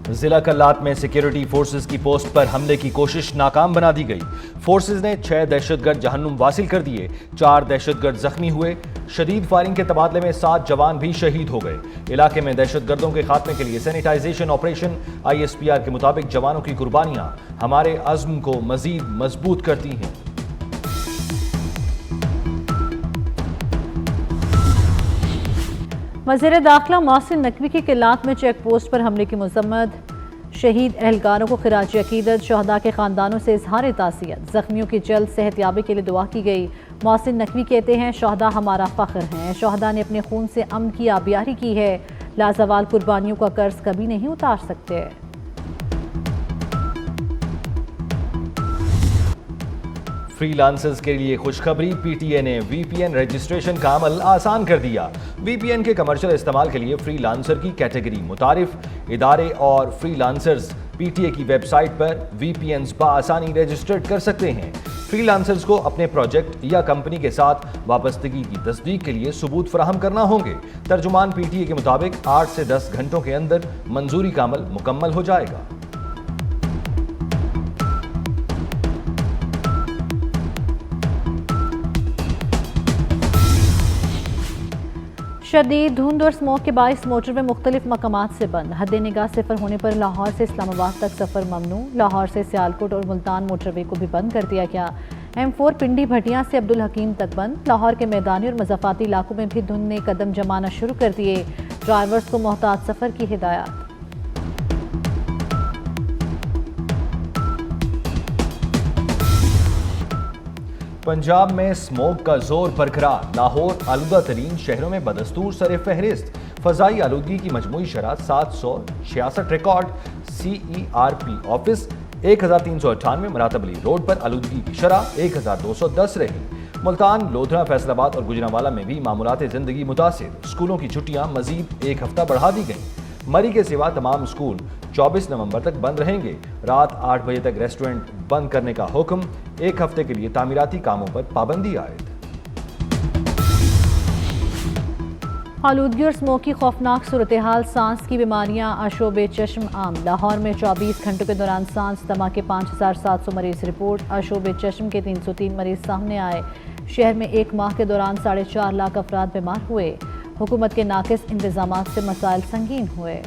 ضلع کلات میں security forces کی پوسٹ پر حملے کی کوشش ناکام بنا دی گئی۔ فورسز نے 6 دہشت گرد جہنم واصل کر دیے، 4 دہشت گرد زخمی ہوئے۔ شدید فائرنگ کے تبادلے میں 7 جوان بھی شہید ہو گئے۔ علاقے میں دہشت گردوں کے خاتمے کے لیے سینیٹائزیشن آپریشن ISPR کے مطابق جوانوں کی قربانیاں ہمارے عزم کو مزید مضبوط کرتی ہیں۔ وزیر داخلہ محسن نقوی کی کلات میں چیک پوسٹ پر حملے کی مذمت۔ شہید اہلکاروں کو خراج عقیدت، شہداء کے خاندانوں سے اظہار تعزیت، زخمیوں کی جلد صحت یابی کے لیے دعا کی گئی۔ محسن نقوی کہتے ہیں شہداء ہمارا فخر ہیں، شہداء نے اپنے خون سے امن کی آبیاری کی ہے، لازوال قربانیوں کا قرض کبھی نہیں اتار سکتے۔ فری لانسرز کے لیے خوشخبری، PTA نے VPN رجسٹریشن کا عمل آسان کر دیا۔ VPN کے کمرشل استعمال کے لیے فری لانسر کی کیٹیگری متعارف ادارے اور فری لانسرز PTA کی ویب سائٹ پر VPNs بآسانی رجسٹرڈ کر سکتے ہیں۔ فری لانسرز کو اپنے پروجیکٹ یا کمپنی کے ساتھ وابستگی کی تصدیق کے لیے ثبوت فراہم کرنا ہوں گے۔ ترجمان PTA کے مطابق 8 سے 10 گھنٹوں کے اندر منظوری کا عمل مکمل ہو جائے گا۔ شدید دھند اور اسموگ کے باعث موٹر وے مختلف مقامات سے بند۔ حد نگاہ 0 ہونے پر لاہور سے اسلام آباد تک سفر ممنوع۔ لاہور سے سیالکوٹ اور ملتان موٹر وے کو بھی بند کر دیا گیا۔ M4 پنڈی بھٹیاں سے عبدالحکیم تک بند۔ لاہور کے میدانی اور مضافاتی علاقوں میں بھی دھند نے قدم جمانا شروع کر دیے۔ ڈرائیورز کو محتاط سفر کی ہدایات۔ پنجاب میں اسموگ کا زور برقرار، لاہور آلودہ ترین شہروں میں بدستور سر فہرست۔ فضائی آلودگی کی مجموعی شرح 766 ریکارڈ۔ CERP آفس 1398 مراتب علی روڈ پر آلودگی کی شرح 1210 رہی۔ ملتان، لودھرا، فیصل آباد اور گجرانوالہ میں بھی معمولات زندگی متاثر۔ اسکولوں کی چھٹیاں مزید 1 ہفتہ بڑھا دی گئیں۔ مری کے سوا تمام اسکول 24 نومبر تک بند رہیں گے۔ رات 8 بجے تک ریسٹورنٹ بند کرنے کا حکم۔ 1 ہفتے کے لیے تعمیراتی کاموں پر پابندی عائد۔ آلودگی اور اسموگ کی خوفناک صورتحال، سانس کی بیماریاں آشوب چشم عام۔ لاہور میں 24 گھنٹوں کے دوران سانس دما کے 5700 مریض رپورٹ۔ آشوب چشم کے 303 مریض سامنے آئے۔ شہر میں 1 ماہ کے دوران 4.5 لاکھ افراد بیمار ہوئے۔ حکومت کے ناقص انتظامات سے مسائل سنگین ہوئے۔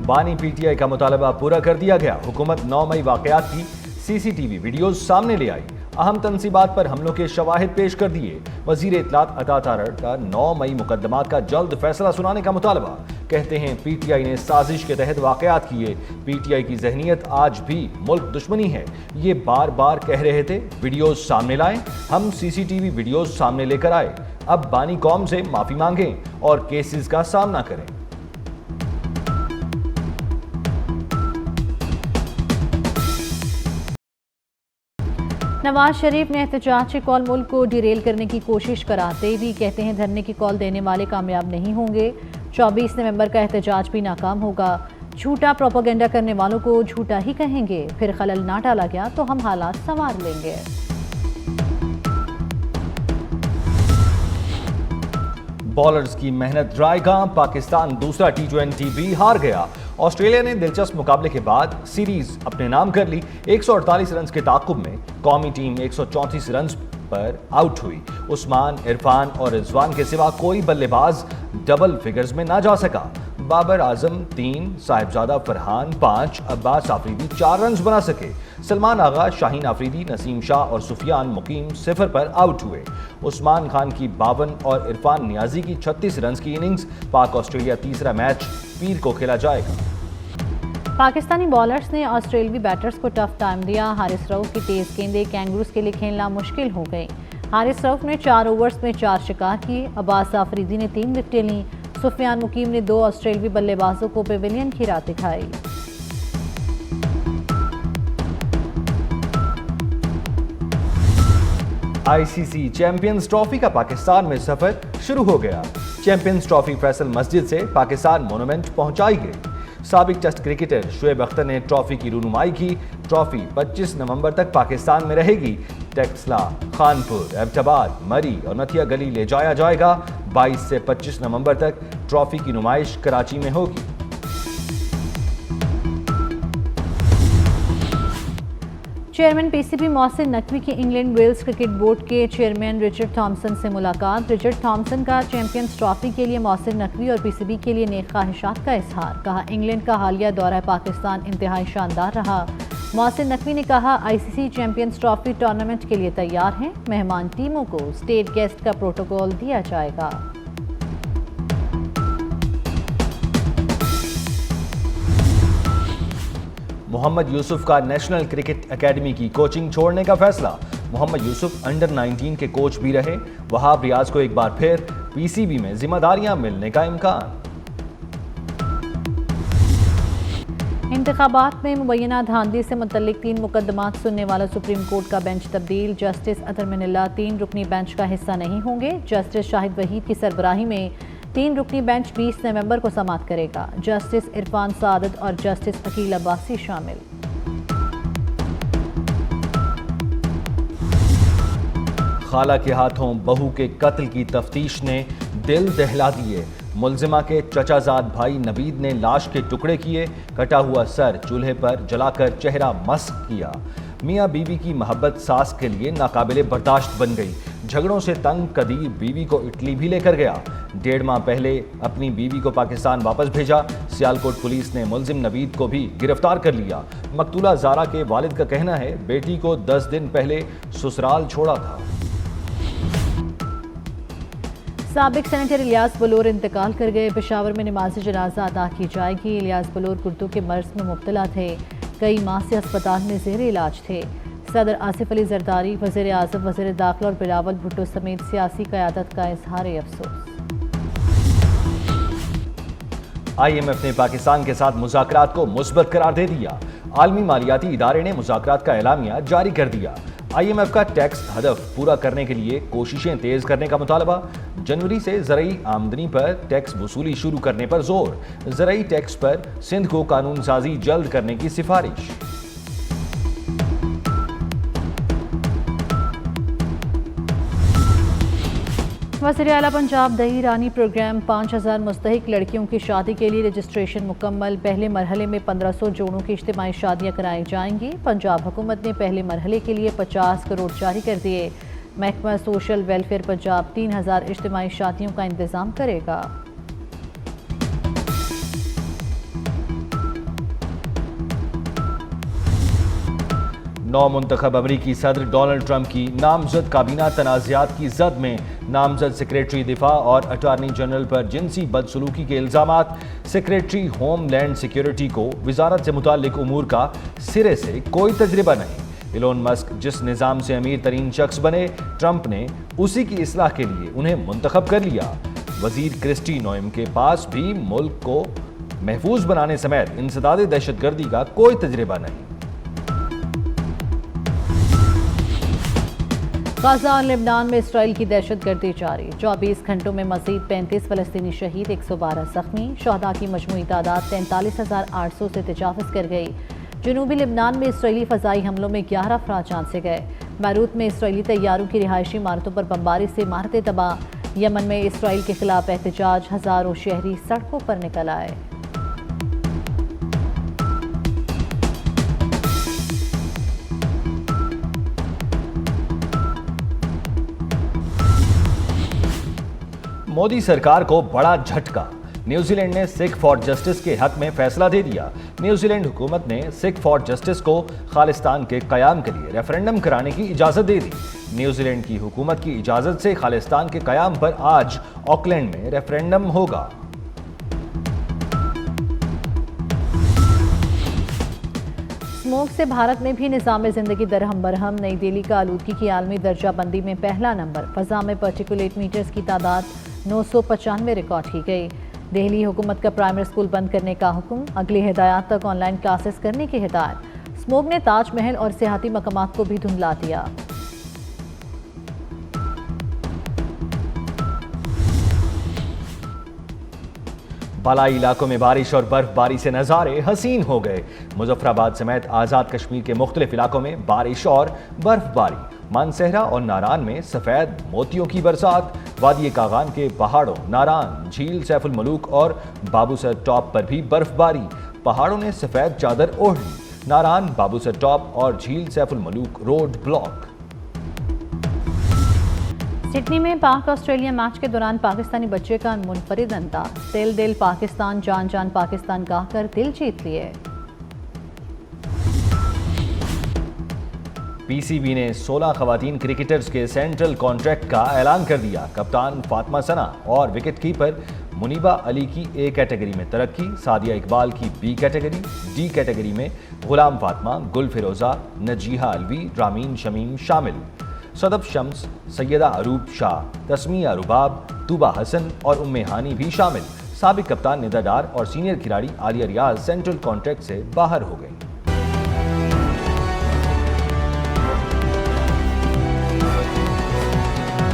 بانی PTI کا مطالبہ پورا کر دیا گیا۔ حکومت 9 مئی واقعات کی CCTV ویڈیوز سامنے لے آئی۔ اہم تنصیبات پر حملوں کے شواہد پیش کر دیے۔ وزیر اطلاعات عطا تارڑ کا 9 مئی مقدمات کا جلد فیصلہ سنانے کا مطالبہ۔ کہتے ہیں PTI نے سازش کے تحت واقعات کیے۔ PTI کی ذہنیت آج بھی ملک دشمنی ہے، یہ بار بار کہہ رہے تھے۔ ویڈیوز سامنے لائیں، ہم CCTV ویڈیوز سامنے لے کر آئے۔ اب بانی قوم سے معافی مانگیں اور کیسز کا سامنا کریں۔ نواز شریف نے احتجاجی کال ملک کو ڈیریل کرنے کی کوشش کراتے بھی کہتے ہیں دھرنے کی کال دینے والے کامیاب نہیں ہوں گے۔ 24 نومبر کا احتجاج بھی ناکام ہوگا۔ جھوٹا پروپیگنڈا کرنے والوں کو جھوٹا ہی کہیں گے، پھر خلل نہ ڈالا گیا تو ہم حالات سنوار لیں گے۔ بالرز کی محنت رائے گاں، پاکستان دوسرا T20 بھی ہار گیا۔ آسٹریلیا نے دلچسپ مقابلے کے بعد سیریز اپنے نام کر لی۔ 148 رنز کے تعاقب میں قومی ٹیم 134 رنز پر آؤٹ ہوئی۔ عثمان، عرفان اور رضوان کے سوا کوئی بلے باز ڈبل فگرز میں نہ جا سکا۔ بابر اعظم 3، صاحبزادہ فرحان 5، عباس آفریدی 4 رنز بنا سکے۔ سلمان آغا، شاہین آفریدی، نسیم شاہ اور سفیان مقیم 0 پر آؤٹ ہوئے۔ عثمان خان کی 52 اور عرفان نیازی کی 36 رنز کی اننگز۔ پاک آسٹریلیا تیسرا میچ پیر کو کھیلا جائے گا۔ پاکستانی بالرز نے آسٹریلوی بیٹرز کو ٹف ٹائم دیا۔ حارث رؤف کی تیز گیندیں کینگروز کے لیے کھیلنا مشکل ہو گئی۔ حارث رؤف نے 4 اوورز میں 4 شکار کیے۔ عباس آفریدی نے 3 وکٹیں لیں۔ سفیان مقیم نے 2 آسٹریلوی بلے بازوں کو پیویلین کی راہ دکھائی۔ ICC چیمپئنز ٹرافی کا پاکستان میں سفر شروع ہو گیا۔ چیمپئنز ٹرافی فیصل مسجد سے پاکستان مونومنٹ پہنچائی گئی۔ سابق ٹیسٹ کرکٹر شعیب اختر نے ٹرافی کی رونمائی کی۔ ٹرافی 25 نومبر تک پاکستان میں رہے گی۔ ٹیکسلا، خانپور، ایبٹ آباد، مری اور نتھیا گلی لے جایا جائے گا۔ 22 سے 25 نومبر تک ٹرافی کی نمائش کراچی میں ہوگی۔ Chairman P C B Mohsin Naqvi کی انگلینڈ ویلز کرکٹ بورڈ کے چیئرمین رچرڈ تھامسن سے ملاقات۔ رچرڈ تھامسن کا چیمپئنز ٹرافی کے لیے محسن نقوی اور پی سی بی کے لیے نیک خواہشات کا اظہار۔ کہا انگلینڈ کا حالیہ دورہ پاکستان انتہائی شاندار رہا۔ محسن نقوی نے کہا آئی سی سی چیمپئنز ٹرافی ٹورنامنٹ کے لیے تیار ہیں، مہمان ٹیموں کو اسٹیٹ گیسٹ کا پروٹوکول دیا جائے گا۔ محمد یوسف کا نیشنل کرکٹ اکیڈمی کی کوچنگ چھوڑنے کا فیصلہ۔ محمد یوسف انڈر 19 کے کوچ بھی رہے، وہاب ریاض کو ایک بار پھر پی سی بی میں ذمہ داریاں ملنے کا امکان۔ انتخابات میں مبینہ دھاندلی سے متعلق 3 مقدمات سننے والا سپریم کورٹ کا بینچ تبدیل۔ جسٹس اطہر من اللہ 3 رکنی بینچ کا حصہ نہیں ہوں گے۔ جسٹس شاہد وحید کی سربراہی میں 3 رکنی بینچ 20 نومبر کو سماعت کرے گا۔ جسٹس عرفان سعادت اور جسٹس عقیل عباسی شامل۔ خالہ کے ہاتھوں بہو کے قتل کی تفتیش نے دل دہلا دیے۔ ملزمہ کے چچا زاد بھائی نوید نے لاش کے ٹکڑے کیے، کٹا ہوا سر چولہے پر جلا کر چہرہ مسخ کیا۔ میاں بیوی کی محبت ساس کے لیے ناقابل برداشت بن گئی۔ جھگڑوں سے تنگ قدیر بیوی کو اٹلی بھی لے کر گیا۔ 1.5 ماہ پہلے اپنی بیوی کو پاکستان واپس بھیجا۔ سیالکوٹ پولیس نے ملزم نوید کو بھی گرفتار کر لیا۔ مقتولہ زارا کے والد کا کہنا ہے بیٹی کو 10 دن پہلے سسرال چھوڑا تھا۔ سابق سینیٹر الیاس بلور انتقال کر گئے۔ پشاور میں نماز جنازہ ادا کی جائے گی۔ الیاس بلور گردوں کے مرض میں مبتلا تھے، کئی ماہ سے ہسپتال میں زیر علاج تھے۔ صدر آصف علی زرداری، وزیر اعظم، وزیر داخلہ اور بلاول بھٹو سمیت سیاسی قیادت کا اظہار افسوس۔ آئی ایم ایف نے پاکستان کے ساتھ مذاکرات کو مثبت قرار دے دیا۔ عالمی مالیاتی ادارے نے مذاکرات کا اعلامیہ جاری کر دیا۔ آئی ایم ایف کا ٹیکس ہدف پورا کرنے کے لیے کوششیں تیز کرنے کا مطالبہ۔ جنوری سے زرعی آمدنی پر ٹیکس وصولی شروع کرنے پر زور۔ زرعی ٹیکس پر سندھ کو قانون سازی جلد کرنے کی سفارش۔ وزیر اعلیٰ پنجاب دہی رانی پروگرام 5000 مستحق لڑکیوں کی شادی کے لیے رجسٹریشن مکمل۔ پہلے مرحلے میں 1500 جوڑوں کی اجتماعی شادیاں کرائی جائیں گی۔ پنجاب حکومت نے پہلے مرحلے کے لیے 50 کروڑ جاری کر دیے۔ محکمہ سوشل ویلفیئر پنجاب 3000 اجتماعی شادیوں کا انتظام کرے گا۔ نو منتخب امریکی صدر ڈونلڈ ٹرمپ کی نامزد کابینہ تنازعات کی زد میں۔ نامزد سیکریٹری دفاع اور اٹارنی جنرل پر جنسی بدسلوکی کے الزامات۔ سیکریٹری ہوم لینڈ سیکیورٹی کو وزارت سے متعلق امور کا سرے سے کوئی تجربہ نہیں۔ ایلون مسک جس نظام سے امیر ترین شخص بنے، ٹرمپ نے اسی کی اصلاح کے لیے انہیں منتخب کر لیا۔ وزیر کرسٹی نوئم کے پاس بھی ملک کو محفوظ بنانے سمیت انسداد دہشت گردی کا کوئی تجربہ نہیں۔ غزہ اور لبنان میں اسرائیل کی دہشت گردی جاری۔ 24 گھنٹوں میں مزید 35 فلسطینی شہید، 112 زخمی۔ شہداء کی مجموعی تعداد 43,800 سے تجاوز کر گئی۔ جنوبی لبنان میں اسرائیلی فضائی حملوں میں 11 افراد جان سے گئے۔ بیروت میں اسرائیلی طیاروں کی رہائشی عمارتوں پر بمباری سے عمارتیں تباہ۔ یمن میں اسرائیل کے خلاف احتجاج، ہزاروں شہری سڑکوں پر نکل آئے۔ مودی سرکار کو بڑا جھٹکا۔ نیوزی لینڈ نے سکھ فار جسٹس کے حق میں فیصلہ دے دیا۔ نیوزی لینڈ حکومت نے سکھ فار جسٹس کو خالصتان کے قیام کے لیے ریفرنڈم کرانے کی اجازت دے دی۔ نیوزی لینڈ کی حکومت کی اجازت سے خالصتان کے قیام پر آج آکلینڈ میں ریفرنڈم ہوگا۔ اسموگ سے بھارت میں بھی نظام زندگی درہم برہم۔ نئی دہلی کا آلودگی کی عالمی درجہ بندی میں پہلا نمبر۔ فضا میں پارٹیکولیٹ میٹرز کی تعداد 995 ریکارڈ کی گئی۔ دہلی حکومت کا پرائمری اسکول بند کرنے کا حکم، اگلی ہدایات تک آن لائن کلاسز کرنے کی ہدایت۔ اسموگ نے تاج محل اور سیاحتی مقامات کو بھی دھندلا دیا۔ بالائی علاقوں میں بارش اور برف باری سے نظارے حسین ہو گئے۔ مظفر آباد سمیت آزاد کشمیر کے مختلف علاقوں میں بارش اور برف باری۔ مانسہرہ اور ناران میں سفید موتیوں کی برسات۔ وادی کاغان کے پہاڑوں ناران، جھیل سیف الملوک اور بابو سر ٹاپ پر بھی برف باری، پہاڑوں نے سفید چادر اوڑھ لی، ناران، بابو سر ٹاپ اور جھیل safe ul Malook road block. Sydney میں پاک آسٹریلیا میچ کے دوران پاکستانی بچے کا منفرد انداز، دل دل پاکستان جان جان پاکستان گا کر دل جیت لیے۔ پی سی بی نے 16 خواتین کرکٹرز کے سینٹرل کانٹریکٹ کا اعلان کر دیا۔ کپتان فاطمہ ثنا اور وکٹ کیپر منیبہ علی کی اے کیٹیگری میں ترقی، سعدیہ اقبال کی بی کیٹیگری، ڈی کیٹیگری میں غلام فاطمہ، گل فیروزہ، نجیحہ الوی، رامین شمیم شامل، صدف شمس، سیدہ عروب شاہ، تسمیہ رباب، طوبہ حسن اور ام ہانی بھی شامل۔ سابق کپتان ندا ڈار اور سینئر کھلاڑی عالیہ ریاض سینٹرل کانٹریکٹ سے باہر ہو گئی۔